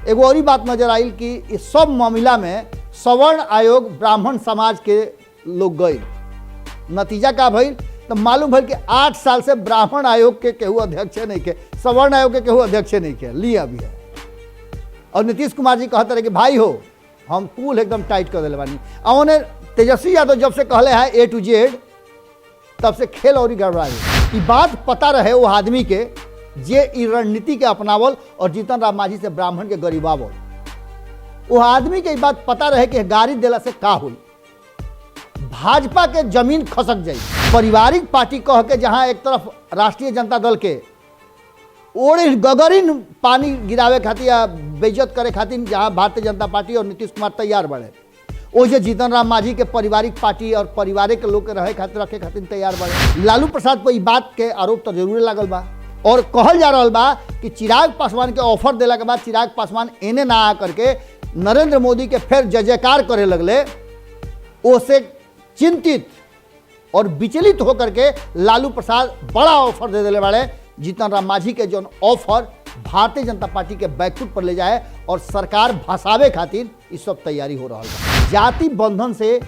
एगो और बात नजर आई कि इस सब मामला में सवर्ण आयोग ब्राह्मण समाज के लोग गए। नतीजा का भइल तो मालूम भइल कि 8 साल से ब्राह्मण आयोग के केहू अध्यक्ष नहीं के, सवर्ण आयोग के केहू अध्यक्ष नहीं के, लिया भी है। और नीतीश कुमार जी कहते रहे कि भाई हो हम कूल एकदम टाइट कर दिले बानी। और उन्हें तेजस्वी यादव जब से कहले है A to Z, तब से खेल और गड़बड़ाई। ये बात पता रहे वो आदमी के जे ई रणनीति के अपनावल और जीतन राम मांझी से ब्राह्मण के गरीबावल। वो आदमी के बात पता रहे कि गाड़ी देला से का हुई, भाजपा के जमीन खसक जाई। पारिवारिक पार्टी कह के जहां एक तरफ राष्ट्रीय जनता दल के ओड़े गगरिन पानी गिरावे खातिर या बेइज्जत करे खातिर जहां भारतीय जनता पार्टी और नीतीश कुमार तैयार बड़े, ओजे जीतन राम मांझी के पारिवारिक पार्टी और पारिवारिक लोग के रहे खातिर रखे खातिर तैयार बड़े। लालू प्रसाद पर बात के आरोप तो जरूर लागल बा और कहल जा रहा बा कि चिराग पासवान के ऑफर देला के बाद चिराग पासवान एने ना आ करके नरेंद्र मोदी के फिर जय जयकार करे लगले। ओसे चिंतित और विचलित होकर के लालू प्रसाद बड़ा ऑफर दे दिले वाले जीतन राम मांझी के जो ऑफर भारतीय जनता पार्टी के बैकफुट पर ले जाए और सरकार भसावे खातिर इस सब तैयारी हो रहा है। जाति बंधन से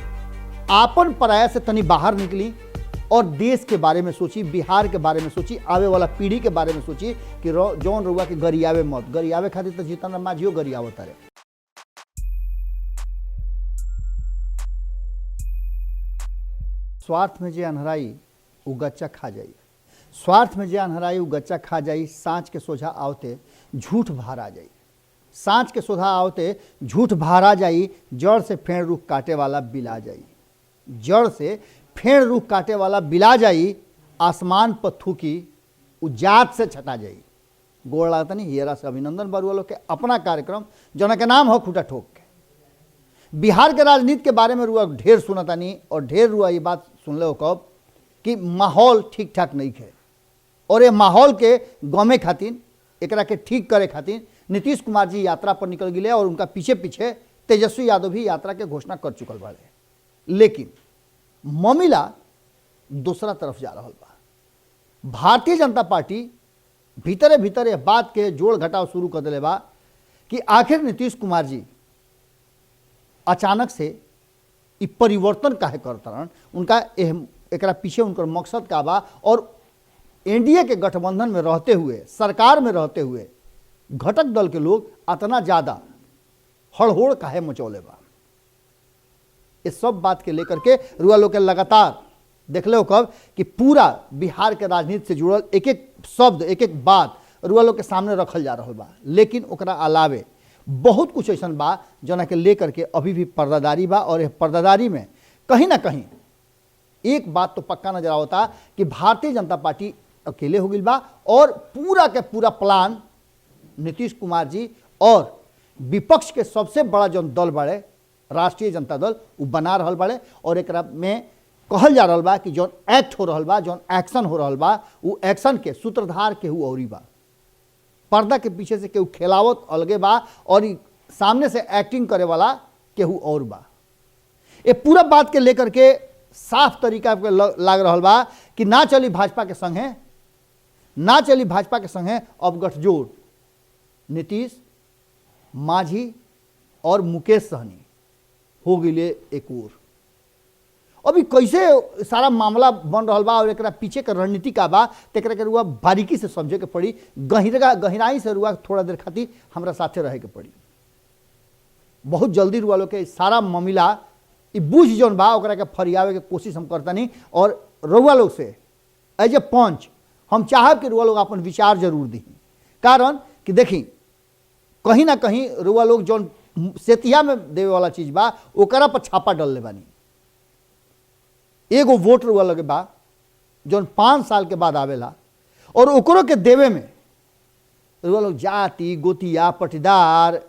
आपन पराया से तनी बाहर निकली और देश के बारे में सोची, बिहार के बारे में सोची, आवे वाला पीढ़ी के बारे में सोची कि जौन रुआ के गरियावे मत, गरियावे खातिर तो जीतन राम मांझियो गरियावत रहे। स्वार्थ में जे अनहराई उ गच्चा खा जाई, स्वार्थ में जे अनहराई उ गच्चा खा जाई। सांच के सोझा आवते झूठ भारा जाई, सांच के सोझा आवते झूठ भारा जाई। जड़ से फेड़ रुख काटे वाला बिला जाई, जड़ से फेड़ रुख काटे वाला बिला जाई। आसमान पर थूकी उजात से छटा जाई। गोड़ लागता नहीं हियरा से अभिनंदन बरुआ लोग के अपना कार्यक्रम जना के नाम हो खूटा ठोक के। बिहार के राजनीति के बारे में रुआ ढेर सुनता नहीं और ढेर रुआ ये बात सुन ले हो कब कि माहौल ठीक ठाक नहीं है और ये माहौल के गमे खातिर एकरा के ठीक करे खातिर नीतीश कुमार जी यात्रा पर निकल गए और उनका पीछे पीछे तेजस्वी यादव भी यात्रा के घोषणा कर चुकल बाड़े। लेकिन मामला दूसरा तरफ जा रहा बा। भारतीय जनता पार्टी भीतरे भीतर बात के जोड़ घटाव शुरू कर दिले बा कि आखिर नीतीश कुमार जी अचानक से इ परिवर्तन काहे करतरन, उनका एकरा पीछे उनकर मकसद का बा और एनडीए के गठबंधन में रहते हुए, सरकार में रहते हुए घटक दल के लोग इतना ज़्यादा हड़होड़ काहे मचौले बा। इस सब बात के लेकर के रुआ लोग के लगातार देख लो कब कि पूरा बिहार के राजनीति से जुड़ल एक एक शब्द, एक एक बात रुआ लोग के सामने रखल जा रहा बा। लेकिन ओकरा अलावे बहुत कुछ ऐसा बा जना के लेकर के अभी भी पर्दादारी बा और पर्दादारी में कहीं ना कहीं एक बात तो पक्का नजर आवता कि भारतीय जनता पार्टी अकेले हो गई बा और पूरा के पूरा प्लान नीतीश कुमार जी और विपक्ष के सबसे बड़ा जो दल बड़े राष्ट्रीय जनता दल वो बना रहल बड़े और एक में कहल जा रहा बा कि जौन एक्ट हो रहा बा, जौन एक्शन हो रहा बा, वो एक्शन के सूत्रधार केहू औरी बा। पर्दा के पीछे से केहू खेलावत अलगे बा और सामने से एक्टिंग करे वाला केहू और बा। ये पूरा बात के लेकर के साफ तरीका लाग रहा बा कि ना चली भाजपा के संगे, ना चली भाजपा के संगे अब गठजोड़ नीतीश, मांझी और मुकेश सहनी हो गई एक और। अभी कैसे सारा मामला बन रहा बा और एक पीछे के रणनीति का बा तेकरा के रुआ बारीकी से समझे के पड़ी, गहराई से रुआ थोड़ा देर खातिर हमरा साथे रहे के पड़ी। बहुत जल्दी रुआ लोग के सारा मामला बुझ जौन बा ओकरा के फरियावे के कोशिश हम करता नहीं और रुआ लोग से एज ए पंच हम चाहब कि रुआ लोग अपन विचार जरूर दी। कारण कि देखी कहीं ना कहीं रुआ लोग जौन सेतिया में देवे वाला चीज बा ओकरा पर छापा डल ले बानी। एगो वोट रुआ लगे बा जौन 5 साल के बाद आवेला और ओकरो के देवे में रुआ लोग जाति, गोतिया, पटीदार,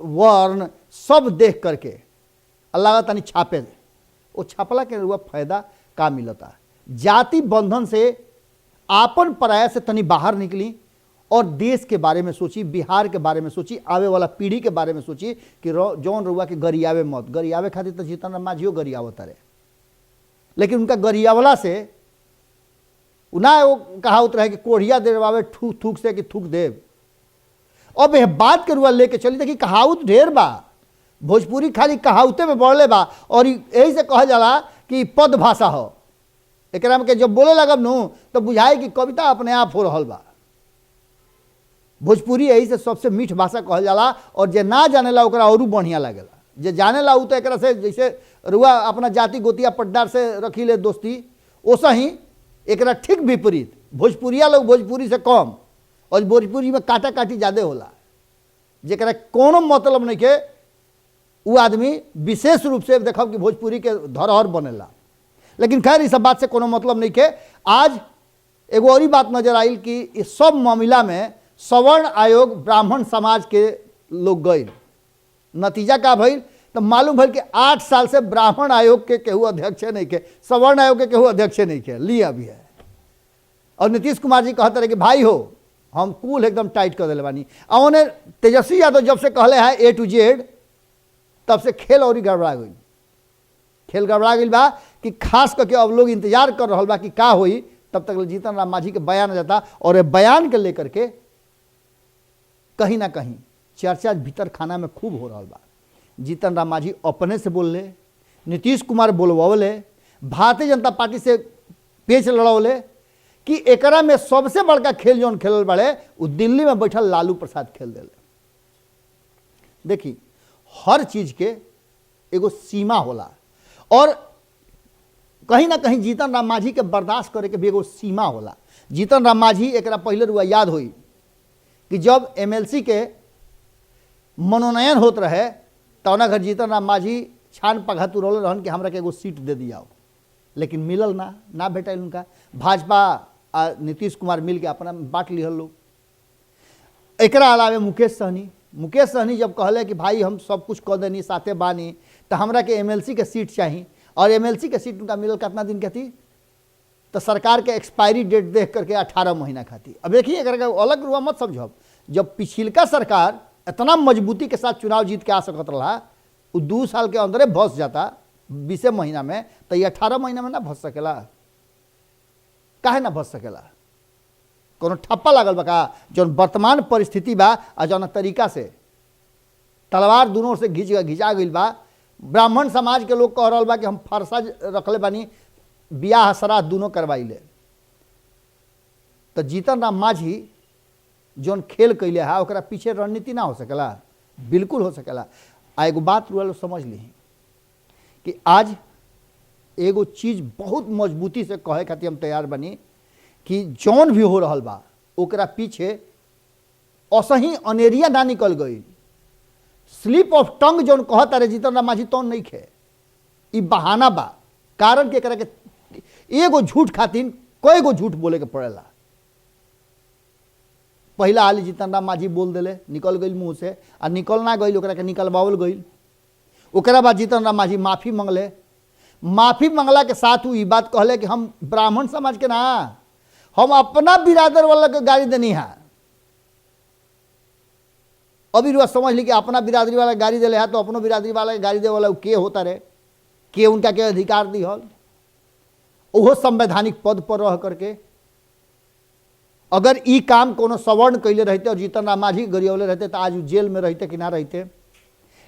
वर्ण सब देख करके अल्लाह तनी छापे, वो छापला के रुआ फायदा का मिलता। जाति बंधन से आपन पराया से तनी बाहर निकली और देश के बारे में सोची, बिहार के बारे में सोची, आवे वाला पीढ़ी के बारे में सोची कि जौन रुआ के गरियावे मत, गरियावे खातिर तो जीतन राम मांझियो गरियावत रहे। लेकिन उनका गरियावला से ना वो कहावत रहे कि कोढ़िया देवावे थूक से कि थूक देव। अब यह बात के रुआ लेके चली देखी कहावत ढेर बा, भोजपुरी खाली कहावते में बढ़ले बा और यही से कहा जाला कि पद भाषा हो। एकरा में के जब बोले लगब नु तो बुझाए कि कविता अपने आप हो रहल बा। भोजपुरी यही से सबसे मीठ भाषा कहल जाला और जे ना जानेला ओकरा औरू बढ़िया लागेला। जे जानेला उ तो एकरा से जैसे रुआ अपना जाति गोतिया पट्टार से रखी ले दोस्ती, ओसा ही एकरा ठीक विपरीत भोजपुरिया लोग भोजपुरी से कम और भोजपुरी में काटा काटी ज़्यादा होला। जेकरा कोनो मतलब नहीं के उ आदमी विशेष रूप से देखब कि भोजपुरी के धरोहर बनेला। लेकिन खैर इस बात से कोनो मतलब नहीं के। आज एगो और बात नजर आई कि इस सब मामला में सवर्ण आयोग ब्राह्मण समाज के लोग गए, नतीजा का भइल तो मालूम भइल कि 8 साल से ब्राह्मण आयोग के केहू अध्यक्ष नहीं के, सवर्ण आयोग के केहू अध्यक्ष नहीं के लिया भी है। और नीतीश कुमार जी कहते रहे कि भाई हो हम कूल एकदम टाइट कर दिले बानी। और उन्हें तेजस्वी यादव जब से कहले है A to Z तब से खेल और गड़बड़ा गई। खेल गड़बड़ा गई बा कि खास करके अब लोग इंतजार कर रहा बा कि का होई। तब तक जीतन राम मांझी के बयान आ जाता और ये बयान के लेकर के कहीं ना कहीं चर्चा भीतर खाना में खूब हो रहा बा। जीतन राम मांझी अपने से बोल ले, नीतीश कुमार बोलवले, भारतीय जनता पार्टी से पेच लड़ौले कि एकरा में सबसे बड़का खेल जौन खेलल बड़े वो दिल्ली में बैठल लालू प्रसाद खेल दिले। देखी हर चीज के एगो सीमा होला और कहीं ना कहीं जीतन राम मांझी के बर्दाश्त करे के भी एगो सीमा होला। जीतन राम मांझी एकरा पहले रुआ याद होई कि जब MLC के मनोनयन होत रहे तौना घर जीतन राम मांझी छान पघा तुरौले रहन कि हमरा के एगो सीट दे दिया, लेकिन मिलल ना भेटल उनका। भाजपा आ नीतीश कुमार मिल के अपना बांट लिहल लोग। एकरा अलावे मुकेश सहनी जब कहले कि भाई हम सब कुछ कह देनी साथे बानी तो हमरा के MLC के सीट चाहिए और MLC के सीट उनका मिलल कितना दिन के थी तो सरकार के एक्सपायरी डेट देख करके 18 महीना खाती। अब देखिए अगर अलग रुआ मत समझब, जब पिछिलका सरकार इतना मजबूती के साथ चुनाव जीत के आ सकत रहा वो 2 साल के अंदर भस जाता 20 महीना में, तो ये 18 महीना में ना भस सकेला। काहे ना भस सकेला? कोनो ठप्पा लागल बा का? जौन वर्तमान परिस्थिति बा आ जौन तरीका से तलवार दोनों से घिंचा गई बा। ब्राह्मण समाज के लोग कह रहा बा कि हम फरसा रखले बानी, बियाह श्राद्ध दोनों करवाई ले। तो जीतन राम मांझी जौन खेल कैले है ओकरा पीछे रणनीति ना हो सकेला? बिल्कुल हो सकेला। आ एगो बात रुआ समझ ली कि आज एगो चीज बहुत मजबूती से कहे खातिर हम तैयार बनी कि जौन भी हो रहा बा ओकरा पीछे असही अनेरिया ना निकल गई। स्लिप ऑफ टंग जौन कहता रहे जीतन राम मांझी तौन नहीं खे, ई बहाना बा। कारण के एकरा के एगो झूठ खातिर कई गो झूठ बोले के पड़ेला। पहला हाली जीतन राम मांझी बोल दिले, निकल गई मुंह से, आ निकल ना गई ओकरा के निकलवावल गई। ओकरा बाद जीतन राम मांझी माफी मंगले। माफी मंगला के साथ वो बात कहले कि हम ब्राह्मण समाज के ना, हम अपना बिरादर वाला के गाड़ी देनी है। अभी रुआ समझ ली कि अपना बिरादरी वाला गाड़ी दिले है तो अपनो बिरादरी वाला के गाड़ी दे वाला के होता रहे, के उनका के अधिकार दी हल। वो संवैधानिक पद पर रह करके अगर ई काम कोनो सवर्ण कैले रहते और जीतन राम मांझी गरियौले रहते तो आज जेल में रहते कि ना रहते।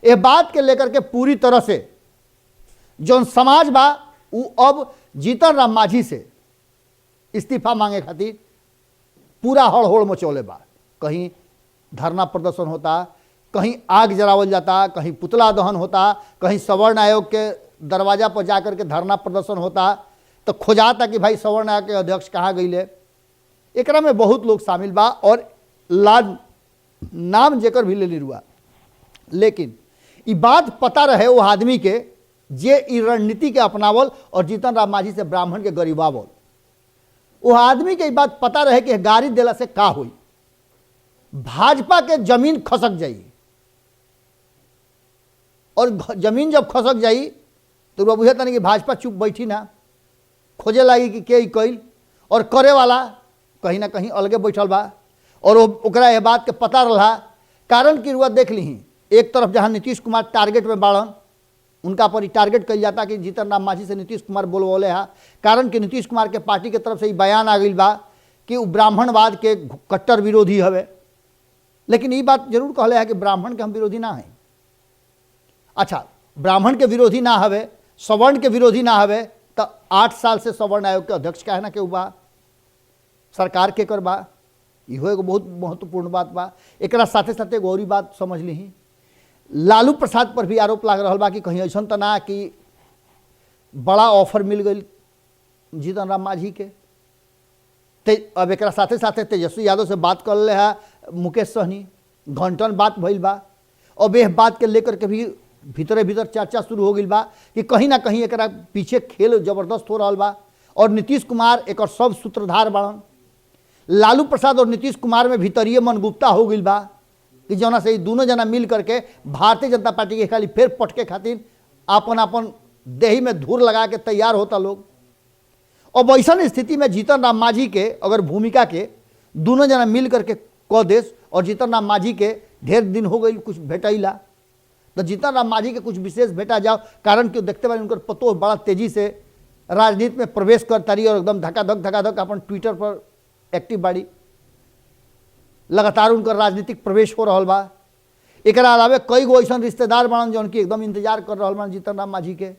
ये बात के लेकर के पूरी तरह से जौन समाज बा वो अब जीतन राम मांझी से इस्तीफा मांगे खातिर पूरा हड़होड़ मचौले बा। कहीं धरना प्रदर्शन होता, कहीं आग जलावल जाता, कहीं पुतला दहन होता, कहीं सवर्ण आयोग के दरवाजा पर जाकर के धरना प्रदर्शन होता। तो खोजाता कि भाई सवर्ण आयोग के अध्यक्ष कहाँ गईले। एकरा में बहुत लोग शामिल बा और नाम जेकर भी ले ली रुआ। लेकिन ये बात पता रहे वो आदमी के जे ई रणनीति के अपनावल और जीतन राम मांझी से ब्राह्मण के गरीबावल। वो आदमी के बात पता रहे कि गाड़ी देला से का हुई, भाजपा के जमीन खसक जाई और जमीन जब खसक जाई तो वो बुझे तनी कि भाजपा चुप बैठी ना, खोजे लगी कि के कैल और करे वाला कहीं ना कहीं अलगे बैठल बा। और ओकरा ये बात के पता रहा। कारण कि रुआ देख ली, एक तरफ जहाँ नीतीश कुमार टारगेट में बाड़न, उनका पर टारगेट कल जाता कि जीतन राम मांझी से नीतीश कुमार बोलवले है। कारण कि नीतीश कुमार के पार्टी के तरफ से ही बयान आ गई बा कि वो ब्राह्मणवाद के कट्टर विरोधी हवे। लेकिन ये बात जरूर कहले है कि ब्राह्मण के हम विरोधी ना है। अच्छा, ब्राह्मण के विरोधी ना हवे, सवर्ण के विरोधी ना हवे, तो 8 साल से सवर्ण आयोग के अध्यक्ष काहे ना केहू बा, सरकार के कर बा। इहो एगो बहुत महत्वपूर्ण बात बा। एकरा साथे साथे एगो और बात समझ ली, लालू प्रसाद पर भी आरोप लाग रहा बा कि कहीं ऐसा तो ना कि बड़ा ऑफर मिल गई जीतन राम मांझी के। अब एक साथे साथे तेजस्वी यादव से बात कर ले है मुकेश सहनी, घंटन बात भइल बा। अब यह बात के लेकर के भी भीतरे भीतर चर्चा शुरू हो गई बा कि कहीं ना कहीं एक पीछे खेल जबरदस्त हो रहा बा और नीतीश कुमार एक सब सूत्रधार बाड़न। लालू प्रसाद और नीतीश कुमार में भीतरीय मनगुप्ता हो गई बा कि जना से दोनों जना मिल करके भारतीय जनता पार्टी के खाली फिर पटके खातिर आपन आपन देही में धूर लगा के तैयार होता लोग। और वैसा स्थिति में जीतन राम मांझी के अगर भूमिका के दोनों जना मिल करके कह देश और जीतन राम मांझी के ढेर दिन हो गई कुछ भेटैला, तो जीतन राम मांझी के कुछ विशेष भेटा जाओ। कारण कि देखते बानी उनकर पतो बड़ा तेजी से राजनीति में प्रवेश करता रही और एकदम धकाधक अपन ट्विटर पर एक्टिव बाड़ी, लगातार उनकर राजनीतिक प्रवेश हो रहा बा। एक अलावे कई गो ऐसा रिश्तेदार बनन जो उनकी एकदम इंतजार कर रहा बन जीतन राम मांझी के।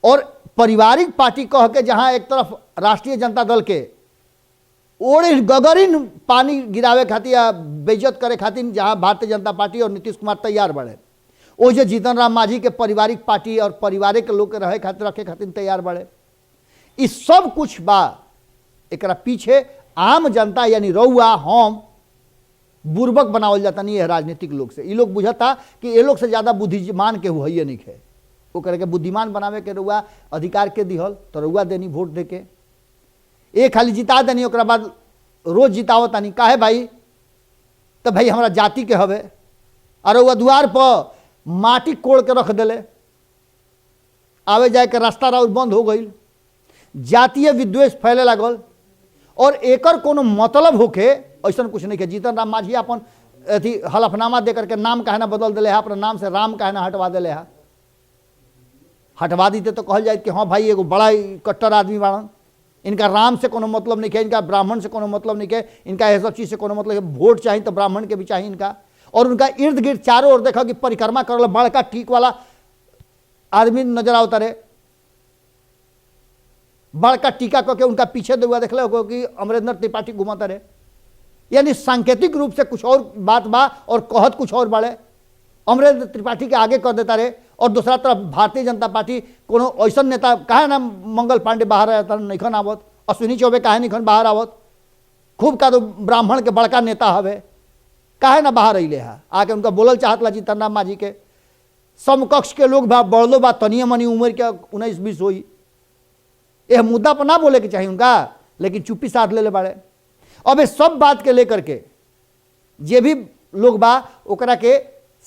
और पारिवारिक पार्टी कह के जहां एक तरफ राष्ट्रीय जनता दल के ओढ़ गगरिन पानी गिरावे खातिर या बेइज्जत करे खातिर जहां भारतीय जनता पार्टी और नीतीश कुमार तैयार बड़े, ओजे जीतन राम मांझी के पारिवारिक पार्टी और पारिवारिक लोग के रहे खातिर रखे खातिर तैयार बड़े। इस सब कुछ बा एक पीछे आम जनता यानी रउआ हम बुर्बक बनावल जाता नहीं है राजनीतिक लोग से। ये लोग बुझता कि ये लोग से ज़्यादा बुद्धिमान के हुआ नहीं है, वो करके बुद्धिमान बनावे के रउआ अधिकार के दिहल तो रउआ देनी वोट दे के एक खाली जिता देनी, ओकरा बाद रोज जिताओ तानी काहे भाई, तो भाई हमारा जाति के हवे। और रउआ द्वार पर माटी कोड़ के रख दिले, आवे जाए के रास्ता राउर बंद हो गई, जातीय विद्वेष फैले लागल और एकर कोनो मतलब होके ऐसा कुछ नहीं के। जीतन राम मांझी अपन अथी हलफनामा दे करके नाम कहना बदल दिले है, अपना नाम से राम कहना हटवा दिले है। हटवा दीते तो कहल जाए कि हाँ भाई एगो बड़ा कट्टर आदमी बाड़न, इनका राम से कोनो मतलब नहीं है, इनका ब्राह्मण से कोनो मतलब नहीं है, इनका ये सब चीज़ से कोनो मतलब है। वोट चाहिए तो ब्राह्मण के भी चाहिए इनका। और उनका इर्द गिर्द चारों ओर देखा कि परिक्रमा कर बड़का टीक वाला आदमी नजर आता रहे, बड़का टीका करके उनका पीछे दुआ देख लो कि अमरेंद्र त्रिपाठी घुमाता रहे। यानी सांकेतिक रूप से कुछ और बात बा और कहत कुछ और बड़े, अमरेंद्र त्रिपाठी के आगे कर देता रहे। और दूसरा तरफ भारतीय जनता पार्टी कोनो ऐसा नेता काहे ना मंगल पांडे बाहर रहता नहीं आवत, अश्विनी चौबे काहे नहीं बाहर आवत, खूब का तो ब्राह्मण के बड़का नेता हवे काहे ना बाहर अले है, आके उनका बोलल चाहत ला जीतन राम मांझी के। समकक्ष के लोग बढ़लो बा तनिए मनी उम्र के 19-20 होई, यह मुद्दा पर ना बोले के चाहिए उनका, लेकिन चुप्पी साध ले बाड़े। अब ये सब बात के लेकर के जे भी लोग बा ओकरा के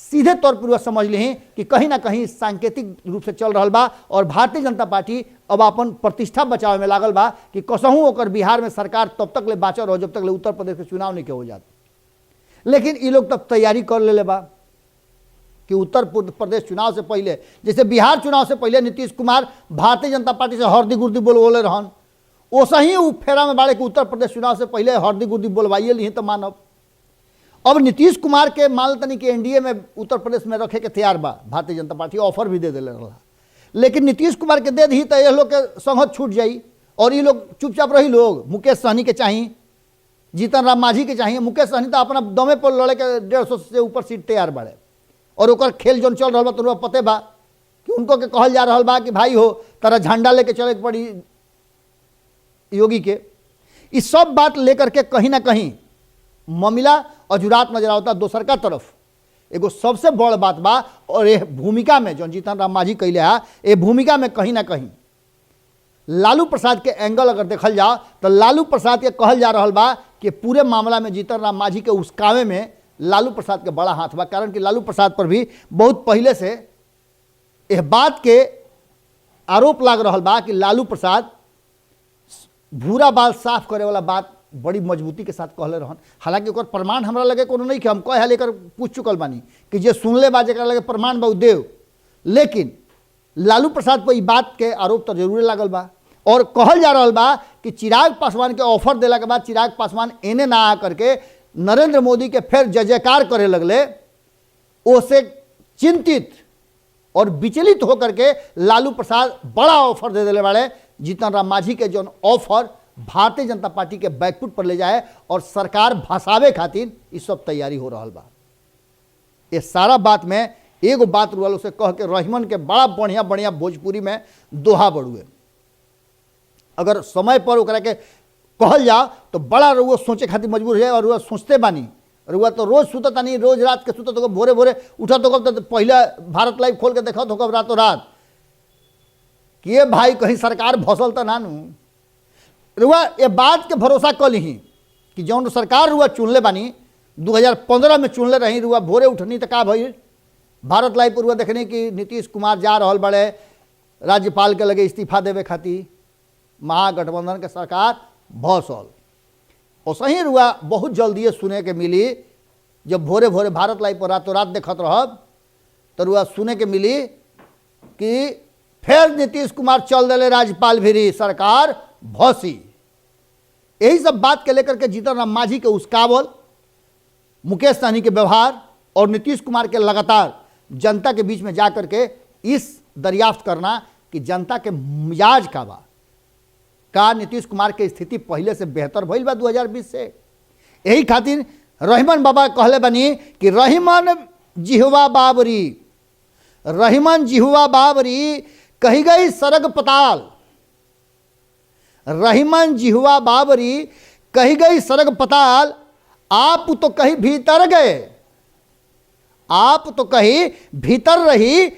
सीधे तौर पर वह समझ ली कि कहीं ना कहीं सांकेतिक रूप से चल रहा बा और भारतीय जनता पार्टी अब अपन प्रतिष्ठा बचावे में लागल बा कि कसहूँ ओकर बिहार में सरकार तब तक ले बाचल रहो जब तक ले उत्तर प्रदेश के चुनाव नहीं के हो जात। लेकिन ये लोग तब तैयारी कर ले बा कि उत्तर प्रदेश चुनाव से पहले, जैसे बिहार चुनाव से पहले नीतीश कुमार भारतीय जनता पार्टी से हरदी गुर्दी बोले रहन, वैसा ही वो फेरा में बाड़े कि उत्तर प्रदेश चुनाव से पहले हरदी गुर्दी बोलवाइए ली तो मानव। अब नीतीश कुमार के मान तनी कि एनडीए में उत्तर प्रदेश में रखे के तैयार बा भारतीय जनता पार्टी, ऑफर भी दे दिले रहा, लेकिन नीतीश कुमार के दे दी तो ये लोग के संगत छूट जाई और ये लोग चुपचाप रही। लोग मुकेश सहनी के चाहिए, जीतन राम मांझी के चाहिए। मुकेश सहनी तो अपना दमे पर लड़े के 150 से ऊपर सीट तैयार बाड़े और ओकर खेल जो चल रहा बा तो पते बा कि उनको के कहल जा रहा बा कि भाई हो तारा झंडा लेके चले के पड़ी योगी के। इस सब बात लेकर के कहीं ना कहीं मामला अजुरात नजर आता। दोसर का तरफ एगो सबसे बड़ बात बा और ये भूमिका में जो जीतन राम मांझी कैले है, ये भूमिका में कहीं ना कहीं लालू प्रसाद के एंगल अगर देखल जाओ तो लालू प्रसाद के कहल जा रहा बा कि पूरे मामला में जीतन राम मांझी के उसकावे में लालू प्रसाद के बड़ा हाथ बा। कारण कि लालू प्रसाद पर भी बहुत पहले से यह बात के आरोप लाग रहा बा कि लालू प्रसाद भूरा बाल साफ करे वाला बात बड़ी मजबूती के साथ कहले रहन। हालांकि ओकर प्रमाण हमरा लगे कोनो नहीं कि हम कहे लेकर पूछ चुकल बानी कि जे सुनले बा जरा लगे प्रमाण बा देव, लेकिन लालू प्रसाद पर बात के आरोप तो जरूर लागल बा। और कहल जा रहा बा कि चिराग पासवान के ऑफर दिला के बाद चिराग पासवान एने ना आ करके नरेंद्र मोदी के फिर जय जयकार करे लगले, ओसे चिंतित और विचलित होकर के लालू प्रसाद बड़ा ऑफर दे दिले वाले जीतन राम मांझी के जो ऑफर भारतीय जनता पार्टी के बैकफुट पर ले जाए और सरकार भसावे खातिर इस सब तैयारी हो रहा बा। ये सारा बात में एगो बात रुआ से कह के रहीमन के बड़ा बढ़िया बढ़िया भोजपुरी में दोहा बड़ुए, अगर समय पर ओकरा के कहल जाओ तो बड़ा रुआ सोचे खातिर मजबूर हो जाए। और रुआ सोचते बानी, रुआ तो रोज सुतता नहीं, रोज रात के सुतत हो, भोरे भोरे उठत हो, तो पहले भारत लाइव खोल के देखत हो रातों रात कि ये भाई कहीं सरकार भसल तो ना नू। रुआ ये बात के भरोसा कल ही कि जौन सरकार रुआ चुनले बानी 2015 में चुनले रही, रुआ भोरे उठनी तो का भई भारत लाइव पर रुआ देखने कि नीतीश कुमार जा रहा बड़े राज्यपाल के लगे इस्तीफा देवे खातिर, महागठबंधन के सरकार भसल। और सही रुआ बहुत जल्दी सुने के मिली, जब भोरे भोरे भारत लाइव पर रातों रात देखत रहब तो रुआ सुने के मिली कि फिर नीतीश कुमार चल दिले राज्यपाल भिरी, सरकार भसी। यही सब बात के लेकर के जीतन राम मांझी के उस्कावल, मुकेश सहनी के व्यवहार और नीतीश कुमार के लगातार जनता के बीच में जाकर के इस दरियाफ्त करना कि जनता के मिजाज का बा, का नीतीश कुमार के स्थिति पहले से बेहतर भइल बा 2020 से। यही खातिर रहीमन बाबा कहले बनी कि रहीमन जिहवा बाबरी, रहीमन जिहवा बाबरी कही गई सरग पताल, रहीमन जिहवा बाबरी कही गई सरग पताल, आप तो कहीं भीतर गए, आप तो कहीं भीतर रही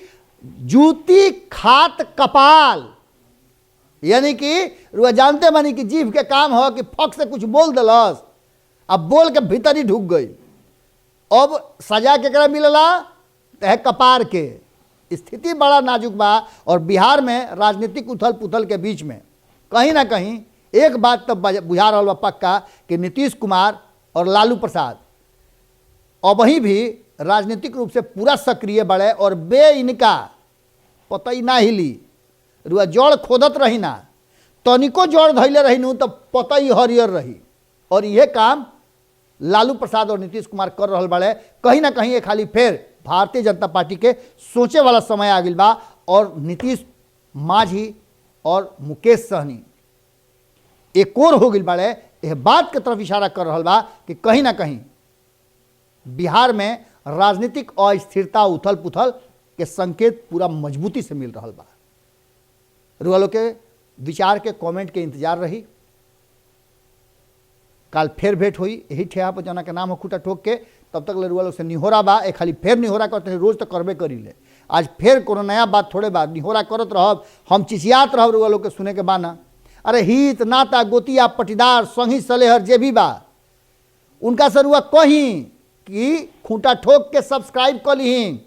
जूती खात कपाल। यानी कि रुआ जानते मानी कि जीभ के काम हो कि फक से कुछ बोल दिलस, अब बोल के भीतर ही ढुक गई। अब सजा केकरा मिलला तह कपार के। स्थिति बड़ा नाजुक बा और बिहार में राजनीतिक उथल पुथल के बीच में कहीं ना कहीं एक बात तो बुझा रहा बा पक्का कि नीतीश कुमार और लालू प्रसाद अब वहीं भी राजनीतिक रूप से पूरा सक्रिय बढ़े और बे इनका पता ही ना हिली, रुआ जड़ खोदत रही ना, तनिको जड़ धैले रही नू तो पता ही हरियर रही। और यह काम लालू प्रसाद और नीतीश कुमार कर रहा बड़े। कहीं ना कहीं ये खाली फिर भारतीय जनता पार्टी के सोचे वाला समय आ गई बा और नीतीश मांझी और मुकेश सहनी एक और हो गई बड़े। यह बात के तरफ इशारा कर रहा बा कि कहीं ना कहीं बिहार में राजनीतिक अस्थिरता उथल पुथल के संकेत पूरा मजबूती से मिल रहा बा। रुआ लोग के विचार के कमेंट के इंतजार रही। काल फिर भेंट हुई यही ठेहा पर जना के नाम हो खूटा ठोक के। तब तक रुआ लोग से निहोरा बा, एक खाली फिर निहोरा करते हैं, रोज तो करबे करी ले, आज फिर कोनो नया बात थोड़े बात निहोरा करत रहब, हम चिचियात रहब रुआ लोग के सुने के बाना। अरे हित नाता गोतिया पटीदार संगी सलेहर जे भी बा उनका से रुआ कहीं कि खूंटा ठोक के सब्सक्राइब कर ली।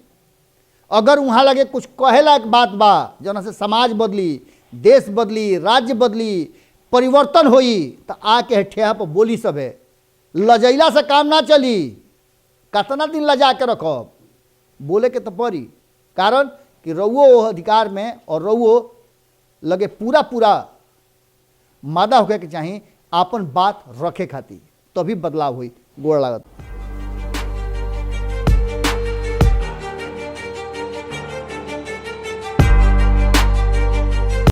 अगर वहाँ लगे कुछ कहे लायक बात बा जना से समाज बदली, देश बदली, राज्य बदली, परिवर्तन होई तो आके ठेहा पर बोली सब है। लजैला से काम ना चली, कितना दिन लजा के रखब, बोले के तो पड़ी। कारण कि रउओ अधिकार में और रउओ लगे पूरा पूरा मादा होके के चाहिए आपन बात रखे खातिर, तभी बदलाव हुई। गोड़ लागत।